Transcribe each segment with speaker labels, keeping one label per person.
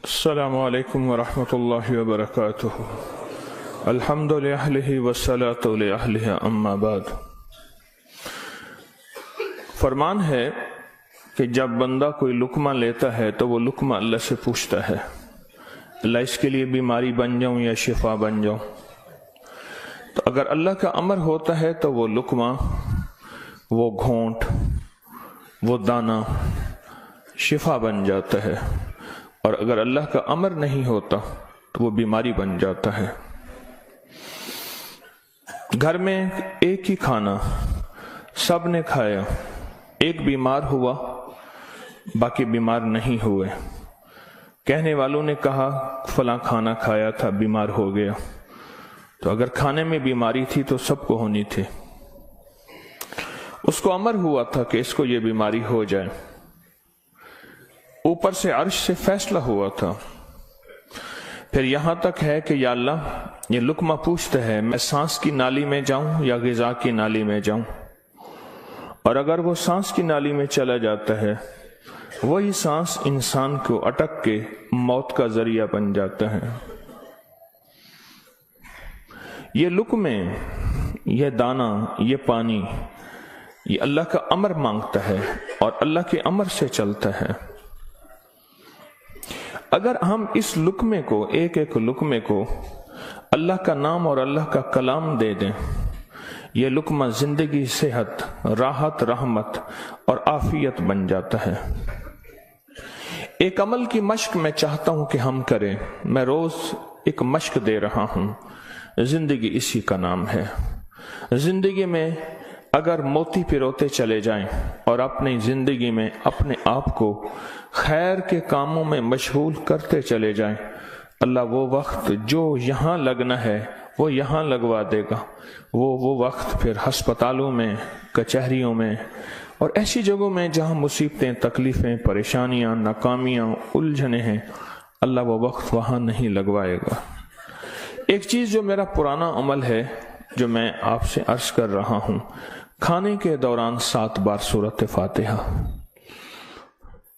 Speaker 1: السلام علیکم ورحمۃ اللہ وبرکاتہ۔ الحمد للہ والصلاۃ لأہلہ اما بعد۔ فرمان ہے کہ جب بندہ کوئی لقمہ لیتا ہے تو وہ لقمہ اللہ سے پوچھتا ہے، اللہ اس کے لیے بیماری بن جاؤں یا شفا بن جاؤں؟ تو اگر اللہ کا امر ہوتا ہے تو وہ لقمہ، وہ گھونٹ، وہ دانہ شفا بن جاتا ہے، اور اگر اللہ کا امر نہیں ہوتا تو وہ بیماری بن جاتا ہے۔ گھر میں ایک ہی کھانا سب نے کھایا، ایک بیمار ہوا باقی بیمار نہیں ہوئے، کہنے والوں نے کہا فلاں کھانا کھایا تھا بیمار ہو گیا، تو اگر کھانے میں بیماری تھی تو سب کو ہونی تھی۔ اس کو امر ہوا تھا کہ اس کو یہ بیماری ہو جائے، اوپر سے عرش سے فیصلہ ہوا تھا۔ پھر یہاں تک ہے کہ یا اللہ یہ لقمہ پوچھتا ہے میں سانس کی نالی میں جاؤں یا غذا کی نالی میں جاؤں، اور اگر وہ سانس کی نالی میں چلا جاتا ہے وہی سانس انسان کو اٹک کے موت کا ذریعہ بن جاتا ہے۔ یہ لقمے، یہ دانہ، یہ پانی، یہ اللہ کا امر مانگتا ہے اور اللہ کے امر سے چلتا ہے۔ اگر ہم اس لقمے کو، ایک ایک لقمے کو اللہ کا نام اور اللہ کا کلام دے دیں، یہ لقمہ زندگی، صحت، راحت، رحمت اور عافیت بن جاتا ہے۔ ایک عمل کی مشق میں چاہتا ہوں کہ ہم کریں، میں روز ایک مشق دے رہا ہوں، زندگی اسی کا نام ہے۔ زندگی میں اگر موتی پروتے چلے جائیں اور اپنی زندگی میں اپنے آپ کو خیر کے کاموں میں مشغول کرتے چلے جائیں، اللہ وہ وقت جو یہاں لگنا ہے وہ یہاں لگوا دے گا۔ وہ وقت پھر ہسپتالوں میں، کچہریوں میں اور ایسی جگہوں میں جہاں مصیبتیں، تکلیفیں، پریشانیاں، ناکامیاں، الجھنیں ہیں، اللہ وہ وقت وہاں نہیں لگوائے گا۔ ایک چیز جو میرا پرانا عمل ہے جو میں آپ سے عرض کر رہا ہوں، کھانے کے دوران 7 بار سورۃ فاتحہ،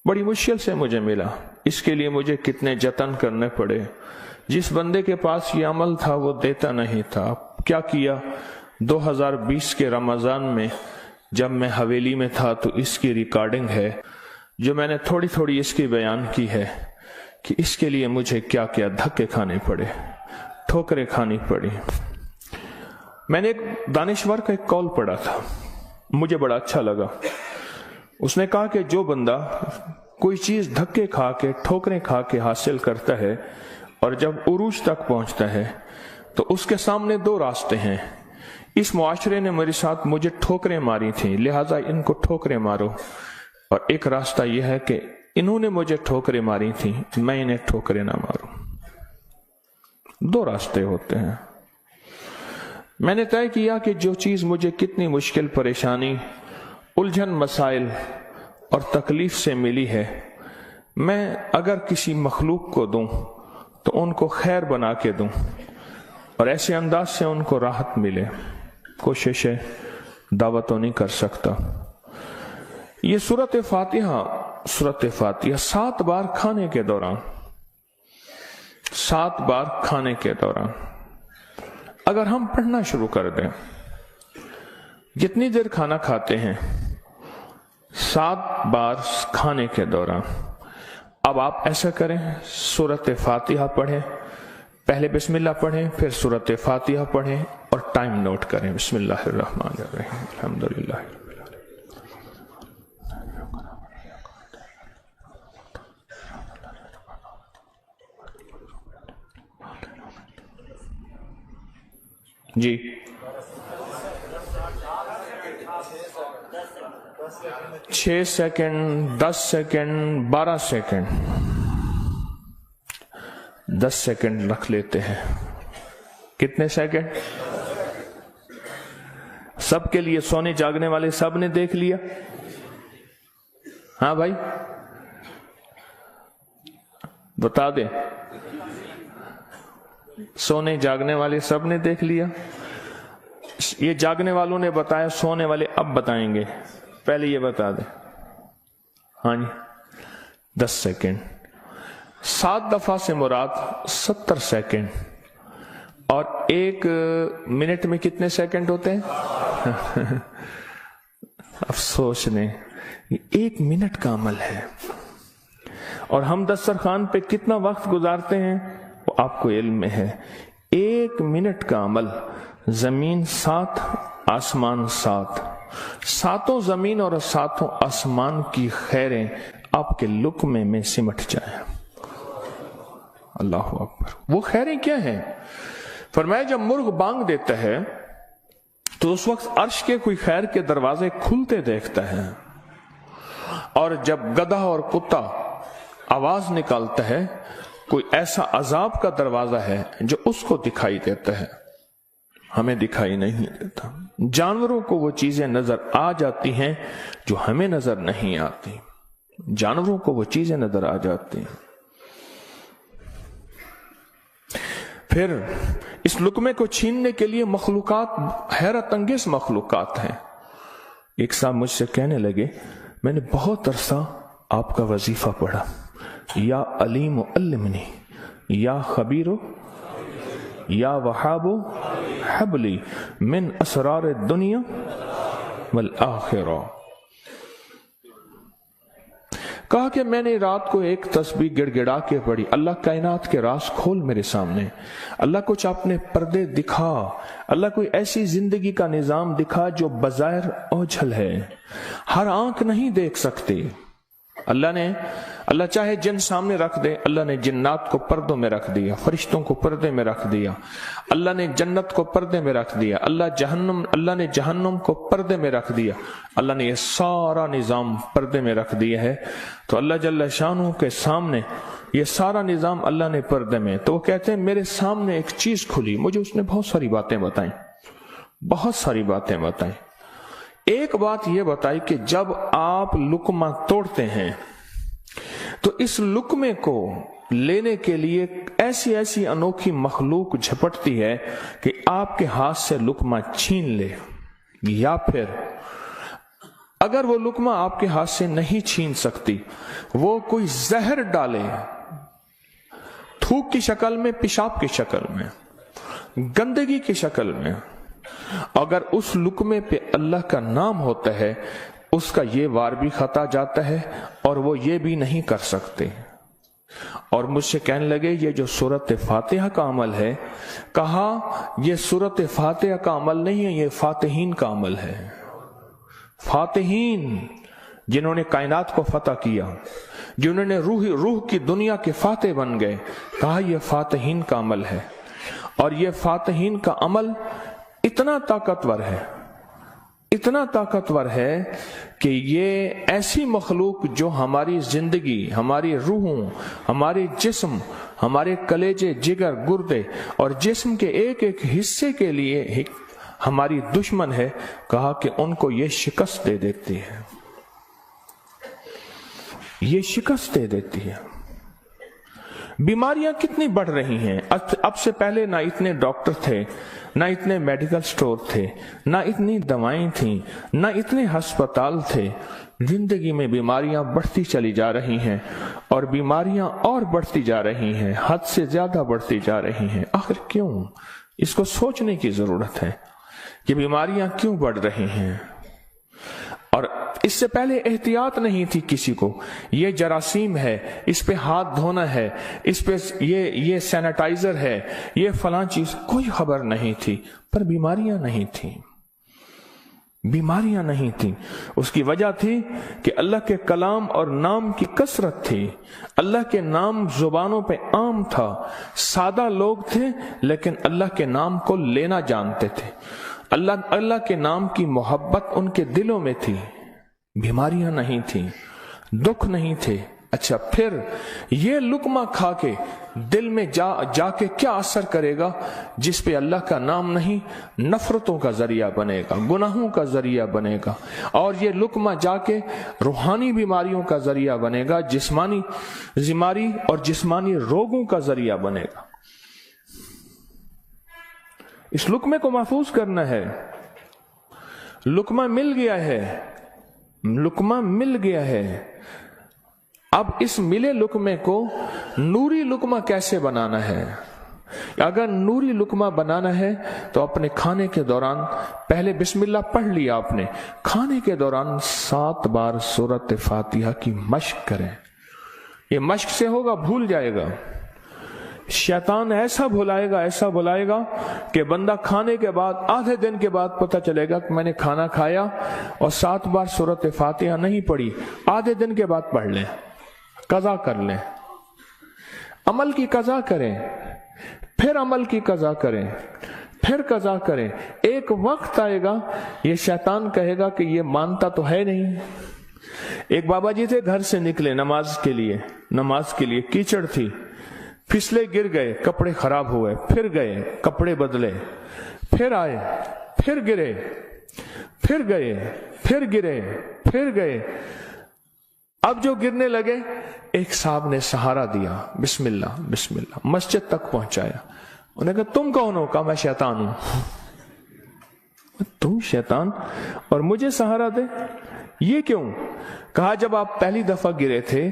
Speaker 1: بڑی مشکل سے مجھے ملا، اس کے لیے مجھے کتنے جتن کرنے پڑے۔ جس بندے کے پاس یہ عمل تھا وہ دیتا نہیں تھا۔ کیا کیا، 2020 کے رمضان میں جب میں حویلی میں تھا تو اس کی ریکارڈنگ ہے جو میں نے تھوڑی تھوڑی اس کی بیان کی ہے کہ اس کے لیے مجھے کیا کیا دھکے کھانے پڑے، ٹھوکریں کھانی پڑی۔ میں نے ایک دانشور کا ایک قول پڑھا تھا، مجھے بڑا اچھا لگا۔ اس نے کہا کہ جو بندہ کوئی چیز دھکے کھا کے، ٹھوکریں کھا کے حاصل کرتا ہے اور جب عروج تک پہنچتا ہے تو اس کے سامنے 2 راستے ہیں۔ اس معاشرے نے میرے ساتھ مجھے ٹھوکریں ماری تھیں، لہٰذا ان کو ٹھوکریں مارو، اور ایک راستہ یہ ہے کہ انہوں نے مجھے ٹھوکریں ماری تھیں، میں انہیں ٹھوکریں نہ ماروں۔ 2 راستے ہوتے ہیں۔ میں نے طے کیا کہ جو چیز مجھے کتنی مشکل، پریشانی، الجھن، مسائل اور تکلیف سے ملی ہے، میں اگر کسی مخلوق کو دوں تو ان کو خیر بنا کے دوں اور ایسے انداز سے ان کو راحت ملے۔ کوشش ہے، دعوت تو نہیں کر سکتا۔ یہ سورۃ فاتحہ 7 بار کھانے کے دوران، 7 بار کھانے کے دوران اگر ہم پڑھنا شروع کر دیں، جتنی دیر کھانا کھاتے ہیں 7 بار کھانے کے دوران، اب آپ ایسا کریں، سورۃ فاتحہ پڑھیں، پہلے بسم اللہ پڑھیں، پھر سورۃ فاتحہ پڑھیں اور ٹائم نوٹ کریں۔ بسم اللہ الرحمن الرحیم، الحمدللہ رب العالمین۔ جی 6 سیکنڈ، 10 سیکنڈ، 12 سیکنڈ، 10 سیکنڈ رکھ لیتے ہیں۔ کتنے سیکنڈ؟ سب کے لیے، سونے جاگنے والے سب نے دیکھ لیا؟ ہاں بھائی بتا دیں، سونے جاگنے والے سب نے دیکھ لیا؟ یہ جاگنے والوں نے بتایا، سونے والے اب بتائیں گے، پہلے یہ بتا دیں۔ ہاں جی 10 سیکنڈ۔ 7 دفعہ سے مراد 70 سیکنڈ، اور 1 منٹ میں کتنے سیکنڈ ہوتے ہیں؟ افسوس نے 1 منٹ کا عمل ہے، اور ہم دسترخوان پہ کتنا وقت گزارتے ہیں وہ آپ کو علم میں ہے۔ 1 منٹ کا عمل، زمین 7 آسمان 7، 7 زمین اور 7 آسمان کی خیریں آپ کے لقمے میں سمٹ جائیں۔ اللہ اکبر۔ وہ خیریں کیا ہیں؟ فرمایا جب مرغ بانگ دیتا ہے تو اس وقت عرش کے کوئی خیر کے دروازے کھلتے دیکھتا ہے، اور جب گدھا اور کتا آواز نکالتا ہے کوئی ایسا عذاب کا دروازہ ہے جو اس کو دکھائی دیتا ہے، ہمیں دکھائی نہیں دیتا۔ جانوروں کو وہ چیزیں نظر آ جاتی ہیں جو ہمیں نظر نہیں آتی، جانوروں کو وہ چیزیں نظر آ جاتی ہیں۔ پھر اس لقمے کو چھیننے کے لیے مخلوقات، حیرت انگیز مخلوقات ہیں۔ ایک صاحب مجھ سے کہنے لگے میں نے بہت عرصہ آپ کا وظیفہ پڑھا، یا علیم علمنی، یا خبیر یا وہاب حبلی من اسرار الدنیا والآخرہ۔ کہا کہ میں نے رات کو ایک تسبیح گڑ گڑا کے پڑھی، اللہ کائنات کے راز کھول میرے سامنے، اللہ کچھ اپنے پردے دکھا، اللہ کوئی ایسی زندگی کا نظام دکھا جو بظاہر اوجھل ہے، ہر آنکھ نہیں دیکھ سکتی۔ اللہ چاہے جن سامنے رکھ دے، اللہ نے جنات کو پردوں میں رکھ دیا، فرشتوں کو پردے میں رکھ دیا، اللہ نے جنت کو پردے میں رکھ دیا، اللہ نے جہنم کو پردے میں رکھ دیا، اللہ نے یہ سارا نظام پردے میں رکھ دیا ہے۔ تو اللہ جل شانہ کے سامنے یہ سارا نظام اللہ نے پردے میں، تو وہ کہتے ہیں میرے سامنے ایک چیز کھلی، مجھے اس نے بہت ساری باتیں بتائیں، بہت ساری باتیں بتائیں۔ ایک بات یہ بتائی کہ جب آپ لقمہ توڑتے ہیں تو اس لقمے کو لینے کے لیے ایسی ایسی انوکھی مخلوق جھپٹتی ہے کہ آپ کے ہاتھ سے لقمہ چھین لے، یا پھر اگر وہ لقمہ آپ کے ہاتھ سے نہیں چھین سکتی، وہ کوئی زہر ڈالے، تھوک کی شکل میں، پیشاب کی شکل میں، گندگی کی شکل میں۔ اگر اس لقمے پہ اللہ کا نام ہوتا ہے، اس کا یہ وار بھی خطا جاتا ہے اور وہ یہ بھی نہیں کر سکتے۔ اور مجھ سے کہنے لگے یہ جو سورۃ فاتحہ کا عمل ہے، کہا یہ سورۃ فاتحہ کا عمل نہیں ہے، یہ فاتحین کا عمل ہے۔ فاتحین جنہوں نے کائنات کو فتح کیا، جنہوں نے روح کی دنیا کے فاتح بن گئے، کہا یہ فاتحین کا عمل ہے۔ اور یہ فاتحین کا عمل اتنا طاقتور ہے، اتنا طاقتور ہے کہ یہ ایسی مخلوق جو ہماری زندگی، ہماری روحوں، ہمارے جسم، ہمارے کلیجے، جگر، گردے اور جسم کے ایک ایک حصے کے لیے ہماری دشمن ہے، کہا کہ ان کو یہ شکست دے دیتی ہے، یہ شکست دے دیتی ہے۔ بیماریاں کتنی بڑھ رہی ہیں، اب سے پہلے نہ اتنے ڈاکٹر تھے، نہ اتنے میڈیکل سٹور تھے، نہ اتنی دوائیں تھیں، نہ اتنے ہسپتال تھے۔ زندگی میں بیماریاں بڑھتی چلی جا رہی ہیں، اور بیماریاں اور بڑھتی جا رہی ہیں، حد سے زیادہ بڑھتی جا رہی ہیں۔ آخر کیوں؟ اس کو سوچنے کی ضرورت ہے کہ بیماریاں کیوں بڑھ رہی ہیں۔ اور اس سے پہلے احتیاط نہیں تھی کسی کو، یہ جراثیم ہے، اس پہ ہاتھ دھونا ہے، اس پہ یہ سینیٹائزر ہے، یہ فلاں چیز، کوئی خبر نہیں تھی، پر بیماریاں نہیں تھیں، بیماریاں نہیں تھیں۔ اس کی وجہ تھی کہ اللہ کے کلام اور نام کی کثرت تھی، اللہ کے نام زبانوں پہ عام تھا، سادہ لوگ تھے لیکن اللہ کے نام کو لینا جانتے تھے، اللہ کے نام کی محبت ان کے دلوں میں تھی، بیماریاں نہیں تھیں، دکھ نہیں تھے۔ اچھا، پھر یہ لقمہ کھا کے دل میں جا کے کیا اثر کرے گا؟ جس پہ اللہ کا نام نہیں، نفرتوں کا ذریعہ بنے گا، گناہوں کا ذریعہ بنے گا، اور یہ لقمہ جا کے روحانی بیماریوں کا ذریعہ بنے گا، جسمانی بیماری اور جسمانی روگوں کا ذریعہ بنے گا۔ اس لقمے کو محفوظ کرنا ہے۔ لقمہ مل گیا ہے، لقمہ مل گیا ہے، اب اس ملے لقمے کو نوری لقمہ کیسے بنانا ہے؟ اگر نوری لقمہ بنانا ہے تو اپنے کھانے کے دوران پہلے بسم اللہ پڑھ لیا آپ نے، کھانے کے دوران 7 بار سورۃ فاتحہ کی مشق کریں. یہ مشق سے ہوگا، بھول جائے گا. شیطان ایسا بھلائے گا کہ بندہ کھانے کے بعد آدھے دن کے بعد پتہ چلے گا کہ میں نے کھانا کھایا اور 7 بار سورۃ فاتحہ نہیں پڑھی. آدھے دن کے بعد پڑھ لیں، قضا کر لیں. عمل کی قضا کریں، پھر عمل کی قضا کریں، پھر قضا کریں. ایک وقت آئے گا یہ شیطان کہے گا کہ یہ مانتا تو ہے نہیں. ایک بابا جی تھے، گھر سے نکلے نماز کے لیے کیچڑ تھی، پھسلے، گر گئے، کپڑے خراب ہوئے، پھر گئے، کپڑے بدلے، پھر آئے، پھر گرے، پھر گئے، پھر گرے، پھر گئے. اب جو گرنے لگے ایک صاحب نے سہارا دیا، بسم اللہ بسم اللہ، مسجد تک پہنچایا. انہوں نے کہا تم کون ہو؟ کہا میں شیطان ہوں. تم شیطان اور مجھے سہارا دے؟ یہ کیوں؟ کہا جب آپ پہلی دفعہ گرے تھے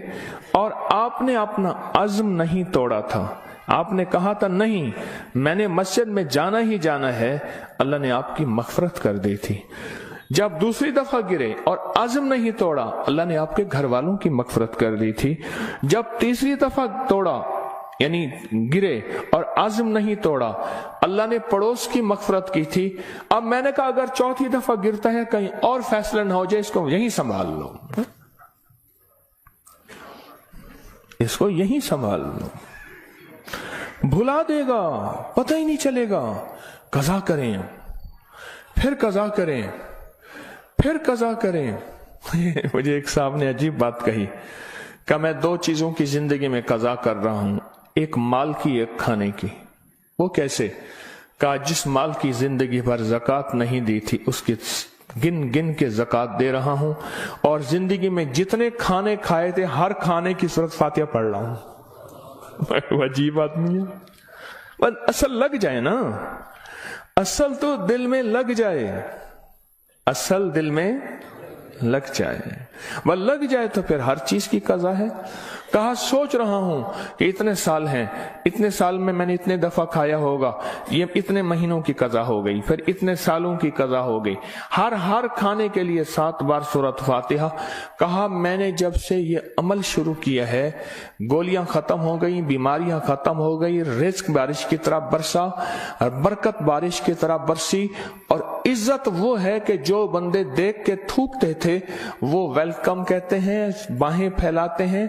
Speaker 1: اور آپ نے اپنا عزم نہیں توڑا تھا، آپ نے کہا تھا نہیں میں نے مسجد میں جانا ہی جانا ہے، اللہ نے آپ کی مغفرت کر دی تھی. جب دوسری دفعہ گرے اور عزم نہیں توڑا، اللہ نے آپ کے گھر والوں کی مغفرت کر دی تھی. جب تیسری دفعہ توڑا یعنی گرے اور عزم نہیں توڑا، اللہ نے پڑوس کی مغفرت کی تھی. اب میں نے کہا اگر چوتھی دفعہ گرتا ہے کہیں اور فیصلہ نہ ہو جائے، اس کو یہیں سنبھال لو، اس کو یہیں سنبھال لو. بھلا دے گا، پتہ ہی نہیں چلے گا. قضا کریں، پھر قضا کریں، پھر قضا کریں. مجھے ایک صاحب نے عجیب بات کہی کہ میں 2 چیزوں کی زندگی میں قضا کر رہا ہوں، ایک مال کی، ایک کھانے کی. وہ کیسے؟ کہا جس مال کی زندگی بھر زکوٰۃ نہیں دی تھی اس کی گن گن کے زکوٰۃ دے رہا ہوں، اور زندگی میں جتنے کھانے کھائے تھے ہر کھانے کی سورۃ فاتحہ پڑھ رہا ہوں. عجیب آدمی ہے. بس اصل لگ جائے نا، اصل تو دل میں لگ جائے، اصل دل میں لگ جائے، وہ لگ جائے تو پھر ہر چیز کی قضا ہے. کہا سوچ رہا ہوں کہ اتنے سال ہیں، اتنے سال میں نے اتنے دفعہ کھایا ہوگا، یہ اتنے مہینوں کی قضا ہو گئی، پھر اتنے سالوں کی قضا ہو گئی، ہر کھانے کے لیے 7 بار سورۃ فاتحہ. کہا میں نے جب سے یہ عمل شروع کیا ہے، گولیاں ختم ہو گئی، بیماریاں ختم ہو گئی، رزق بارش کی طرح برسا، برکت بارش کی طرح برسی. اور عزت وہ ہے کہ جو بندے دیکھ کے تھوکتے تھے وہ ویلکم کہتے ہیں، باہیں پھیلاتے ہیں،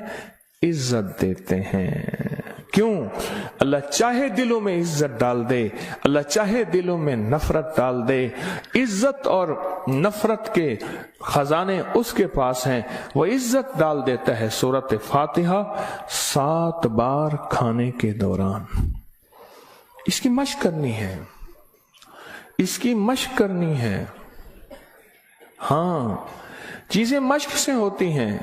Speaker 1: عزت دیتے ہیں. کیوں؟ اللہ چاہے دلوں میں عزت ڈال دے، اللہ چاہے دلوں میں نفرت ڈال دے. عزت اور نفرت کے خزانے اس کے پاس ہیں، وہ عزت ڈال دیتا ہے. سورۃ فاتحہ 7 بار کھانے کے دوران. اس کی مشق کرنی ہے، اس کی مشق کرنی ہے. ہاں چیزیں مشق سے ہوتی ہیں.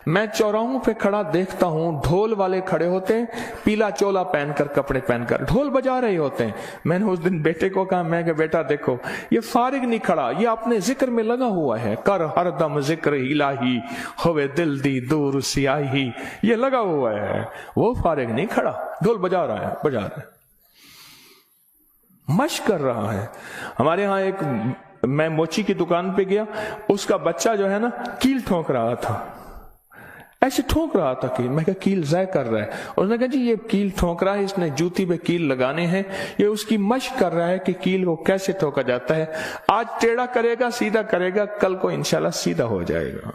Speaker 1: میں چوراہوں پہ کھڑا دیکھتا ہوں، ڈھول والے کھڑے ہوتے ہیں، پیلا چولا پہن کر، کپڑے پہن کر ڈھول بجا رہے ہوتے ہیں. میں نے اس دن بیٹے کو کہا، میں کہ بیٹا دیکھو یہ فارغ نہیں کھڑا، یہ اپنے ذکر میں لگا ہوا ہے. کر ہر دم ذکر الہی، ہوئے دل دی دور سیاہی، یہ لگا ہوا ہے. وہ فارغ نہیں کھڑا، ڈھول بجا رہا ہے، مشق کر رہا ہے. ہمارے ہاں ایک، میں موچی کی دکان پہ گیا، اس کا بچہ جو ہے نا کیل ٹھونک رہا تھا، ایسے ٹھونک رہا تھا کیل. میں کہا کیل ضائع کر رہا ہے. اور اس نے کہا جی یہ کیل ٹھونک رہا ہے، اس نے جوتی پہ کیل لگانے ہیں، یہ اس کی مشق کر رہا ہے کہ کیل کو کیسے ٹھوکا جاتا ہے. آج ٹیڑھا کرے گا، سیدھا کرے گا، کل کو انشاءاللہ سیدھا ہو جائے گا.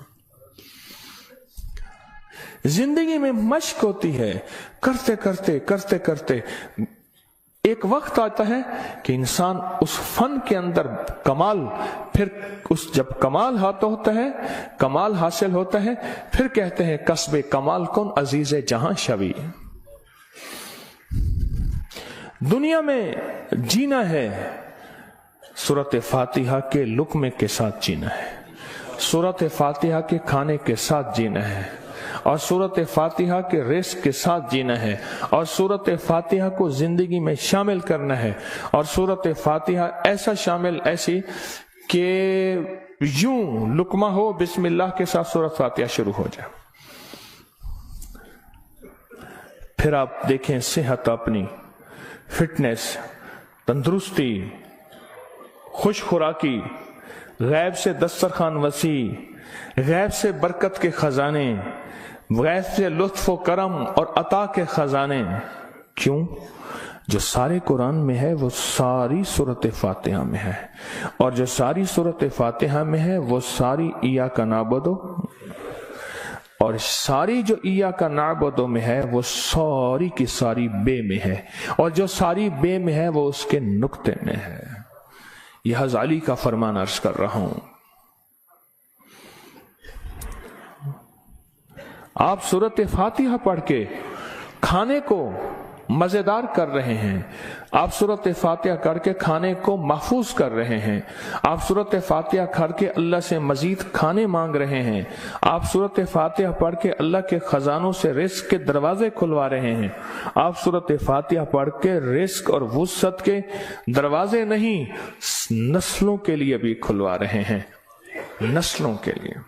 Speaker 1: زندگی میں مشق ہوتی ہے، کرتے کرتے کرتے کرتے ایک وقت آتا ہے کہ انسان اس فن کے اندر کمال، پھر جب کمال ہوتا ہے، کمال حاصل ہوتا ہے، پھر کہتے ہیں کسب کمال کن عزیز جہاں شوی. دنیا میں جینا ہے سورۃ فاتحہ کے لقمے کے ساتھ جینا ہے، سورۃ فاتحہ کے کھانے کے ساتھ جینا ہے، اور سورۃ فاتحہ کے رزق کے ساتھ جینا ہے، اور سورۃ فاتحہ کو زندگی میں شامل کرنا ہے. اور سورۃ فاتحہ ایسا شامل، ایسی کہ یوں لقمہ ہو، بسم اللہ کے ساتھ سورۃ فاتحہ شروع ہو جائے. پھر آپ دیکھیں صحت اپنی، فٹنس، تندرستی، خوش خوراکی، غیب سے دسترخوان وسیع، غیب سے برکت کے خزانے، غیب سے لطف و کرم اور عطا کے خزانے. کیوں؟ جو سارے قرآن میں ہے وہ ساری سورۃ فاتحہ میں ہے، اور جو ساری سورۃ فاتحہ میں ہے وہ ساری ایاک نعبد، اور ساری جو ایاک نعبد میں ہے وہ ساری کی ساری بے میں ہے، اور جو ساری بے میں ہے وہ اس کے نقطے میں ہے. یہ غزالی کا فرمان عرض کر رہا ہوں. آپ سورۃ فاتحہ پڑھ کے کھانے کو مزیدار کر رہے ہیں، آپ سورۃ فاتحہ کر کے کھانے کو محفوظ کر رہے ہیں، آپ سورۃ فاتحہ کر کے اللہ سے مزید کھانے مانگ رہے ہیں، آپ سورۃ فاتحہ پڑھ کے اللہ کے خزانوں سے رزق کے دروازے کھلوا رہے ہیں، آپ سورۃ فاتحہ پڑھ کے رزق اور وسعت کے دروازے نہیں نسلوں کے لیے بھی کھلوا رہے ہیں، نسلوں کے لیے.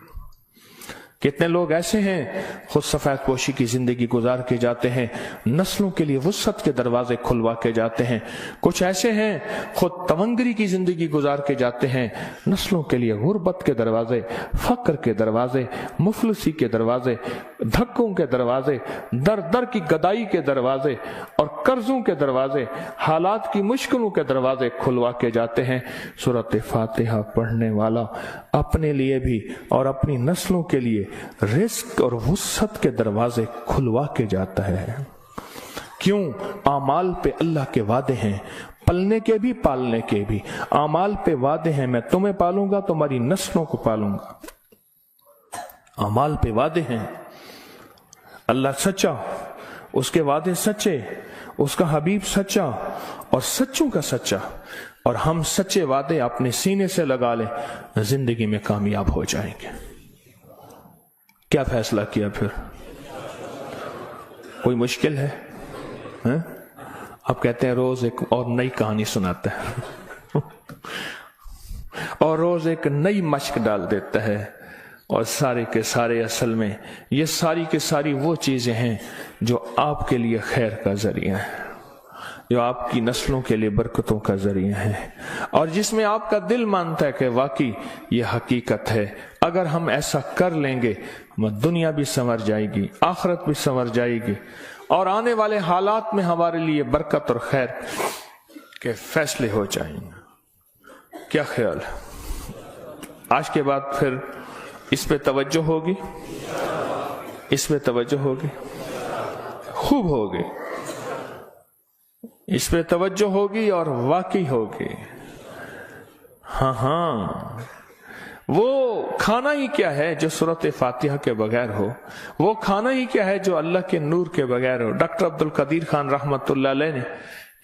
Speaker 1: کتنے لوگ ایسے ہیں خود سفید پوشی کی زندگی گزار کے جاتے ہیں، نسلوں کے لیے وسعت کے دروازے کھلوا کے جاتے ہیں. کچھ ایسے ہیں خود تونگری کی زندگی گزار کے جاتے ہیں، نسلوں کے لیے غربت کے دروازے، فقر کے دروازے، مفلسی کے دروازے، دھکوں کے دروازے، در در کی گدائی کے دروازے اور قرضوں کے دروازے، حالات کی مشکلوں کے دروازے کھلوا کے جاتے ہیں. سورۃ فاتحہ پڑھنے والا اپنے لیے بھی اور اپنی نسلوں کے لیے رزق اور وسعت کے دروازے کھلوا کے جاتا ہے. کیوں؟ اعمال پہ اللہ کے وعدے ہیں، پلنے کے بھی پالنے کے بھی. اعمال پہ وعدے ہیں، میں تمہیں پالوں گا، تمہاری نسلوں کو پالوں گا. اعمال پہ وعدے ہیں. اللہ سچا، اس کے وعدے سچے، اس کا حبیب سچا اور سچوں کا سچا، اور ہم سچے وعدے اپنے سینے سے لگا لیں، زندگی میں کامیاب ہو جائیں گے. کیا فیصلہ کیا پھر؟ کوئی مشکل ہے؟ آپ کہتے ہیں روز ایک اور نئی کہانی سناتا ہے اور روز ایک نئی مشق ڈال دیتا ہے، اور سارے کے سارے اصل میں یہ ساری کے ساری وہ چیزیں ہیں جو آپ کے لیے خیر کا ذریعہ ہے، جو آپ کی نسلوں کے لیے برکتوں کا ذریعہ ہے، اور جس میں آپ کا دل مانتا ہے کہ واقعی یہ حقیقت ہے. اگر ہم ایسا کر لیں گے دنیا بھی سنور جائے گی، آخرت بھی سنور جائے گی، اور آنے والے حالات میں ہمارے لیے برکت اور خیر کے فیصلے ہو جائیں گے. کیا خیال ہے؟ آج کے بعد پھر اس پہ توجہ ہوگی، اس پہ توجہ ہوگی، خوب ہوگی، اس پہ توجہ ہوگی اور واقعی ہوگی. ہاں وہ کھانا ہی کیا ہے جو سورۃ فاتحہ کے بغیر ہو، وہ کھانا ہی کیا ہے جو اللہ کے نور کے بغیر ہو. ڈاکٹر عبد القدیر خان رحمت اللہ علیہ نے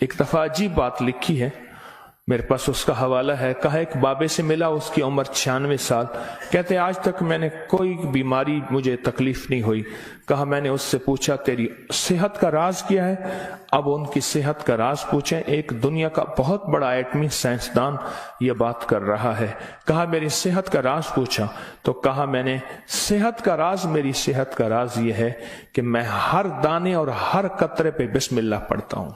Speaker 1: ایک دفعہ عجیب بات لکھی ہے، میرے پاس اس کا حوالہ ہے. کہا ایک بابے سے ملا، اس کی عمر 96 سال، کہتے ہیں آج تک میں نے کوئی بیماری مجھے تکلیف نہیں ہوئی. کہا میں نے اس سے پوچھا تیری صحت کا راز کیا ہے؟ اب ان کی صحت کا راز پوچھیں، ایک دنیا کا بہت بڑا ایٹمی سائنسدان یہ بات کر رہا ہے. کہا میری صحت کا راز پوچھا تو کہا میں نے صحت کا راز، میری صحت کا راز یہ ہے کہ میں ہر دانے اور ہر قطرے پہ بسم اللہ پڑھتا ہوں،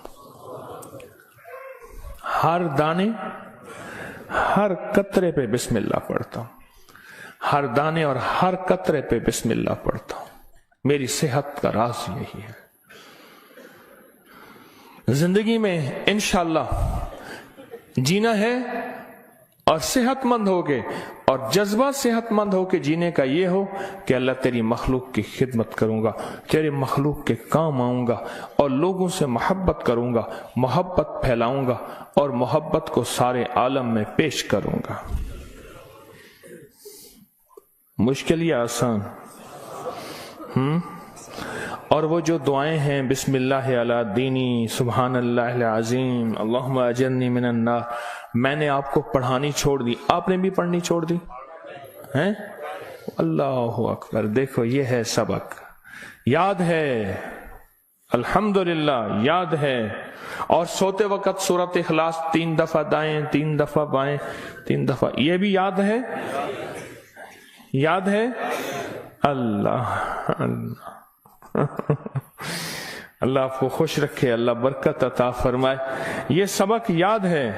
Speaker 1: ہر دانے ہر قطرے پہ بسم اللہ پڑھتا ہوں، ہر دانے اور ہر قطرے پہ بسم اللہ پڑھتا ہوں. میری صحت کا راز یہی ہے. زندگی میں انشاءاللہ جینا ہے اور صحت مند ہوگے، اور جذبہ صحت مند ہو کے جینے کا یہ ہو کہ اللہ تیری مخلوق کی خدمت کروں گا، تیرے مخلوق کے کام آؤں گا، اور لوگوں سے محبت کروں گا، محبت پھیلاؤں گا، اور محبت کو سارے عالم میں پیش کروں گا. مشکل یا آسان؟ اور وہ جو دعائیں ہیں بسم اللہ علی دینی، سبحان اللہ العظیم، اللہم اجرنی من النار، میں نے آپ کو پڑھانی چھوڑ دی، آپ نے بھی پڑھنی چھوڑ دی ہیں؟ اللہ اکبر. دیکھو یہ ہے سبق، یاد ہے، الحمدللہ یاد ہے. اور سوتے وقت سورۃ اخلاص 3 دفعہ دائیں، 3 دفعہ بائیں، 3 دفعہ، یہ بھی یاد ہے، یاد ہے. اللہ اللہ اللہ آپ کو خوش رکھے، اللہ برکت عطا فرمائے۔ یہ سبق یاد ہے